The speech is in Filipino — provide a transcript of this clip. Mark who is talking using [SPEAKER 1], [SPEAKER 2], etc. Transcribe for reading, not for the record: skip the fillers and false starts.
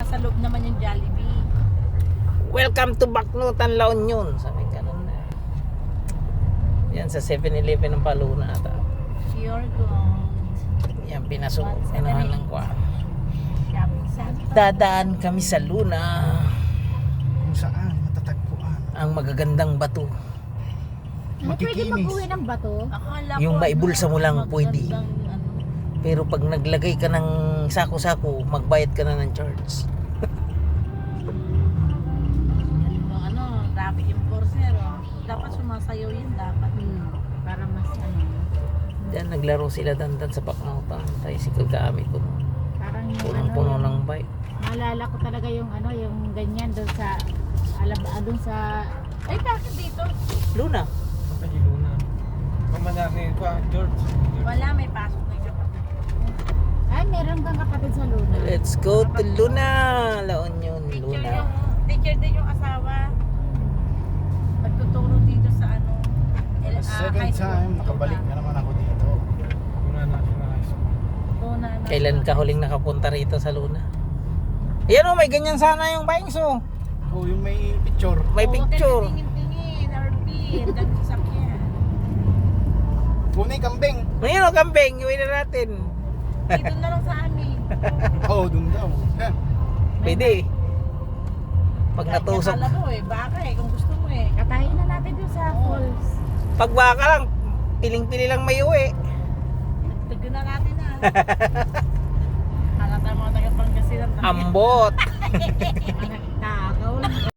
[SPEAKER 1] nasa loob naman yung Jollibee.
[SPEAKER 2] Welcome to Baknutan, La Union. Sabi ganun na. Yan sa 7-Eleven ng Paluna ata.
[SPEAKER 1] Pure gold.
[SPEAKER 2] Yan pinasok ng kwa.
[SPEAKER 1] Shopping center.
[SPEAKER 2] Dadaan kami sa Luna.
[SPEAKER 3] Kung saan matatagpuan
[SPEAKER 2] Ang magagandang bato.
[SPEAKER 4] Ano pwede
[SPEAKER 3] Makikinis.
[SPEAKER 4] mag-uwi ng bato?
[SPEAKER 1] Akala
[SPEAKER 2] Yung
[SPEAKER 1] ko,
[SPEAKER 2] maibulsa mo lang pwede.
[SPEAKER 1] magandang,
[SPEAKER 2] Pero pag naglagay ka ng sako-sako, magbayad ka na ng charge.
[SPEAKER 1] traffic enforcer. Oh. Dapat sumasayaw yun, dapat.
[SPEAKER 4] Para mas ano.
[SPEAKER 2] Diyan naglaro sila dandan sa Baknutan. Tricycle gamit ko.
[SPEAKER 4] Parang yung
[SPEAKER 2] Punong-puno
[SPEAKER 4] ano.
[SPEAKER 2] ng bike.
[SPEAKER 4] Naalala ko talaga yung ano, yung ganyan doon sa doon sa
[SPEAKER 1] Ay, bakit dito?
[SPEAKER 2] Luna.
[SPEAKER 3] Kapag Luna pamanaki pa George.
[SPEAKER 1] Wala, may pasok na yung kapatid.
[SPEAKER 4] ay meron kang kapatid sa Luna.
[SPEAKER 2] Let's go to Luna. La Union, Luna.
[SPEAKER 1] Teacher din yung asawa. Pagtuturo dito sa ano,
[SPEAKER 3] Second
[SPEAKER 1] high school.
[SPEAKER 3] time makabalik na naman ako dito. Luna National High School.
[SPEAKER 1] Luna.
[SPEAKER 2] Kailan ka huling nakapunta rito sa Luna? Yan o, may ganyan sana yung bikes o.
[SPEAKER 3] Oh, yung may picture.
[SPEAKER 2] May picture.
[SPEAKER 1] Tingin-tingin, RP, ang sasakyan.
[SPEAKER 3] Punay kambing.
[SPEAKER 2] Ngayon o, kambing. Iwin na natin.
[SPEAKER 1] Dito na lang sa amin.
[SPEAKER 3] Oh, dun daw. Yan.
[SPEAKER 2] Pwede. Pag natusok.
[SPEAKER 1] Akala mo eh, baka eh, kung gusto mo eh.
[SPEAKER 4] Katayin na natin doon sa falls.
[SPEAKER 2] Pag baka lang, piling-pili lang may uwi.
[SPEAKER 1] Tagdo na natin ah. Halata mga taga-Pangasinan.
[SPEAKER 2] Ambot.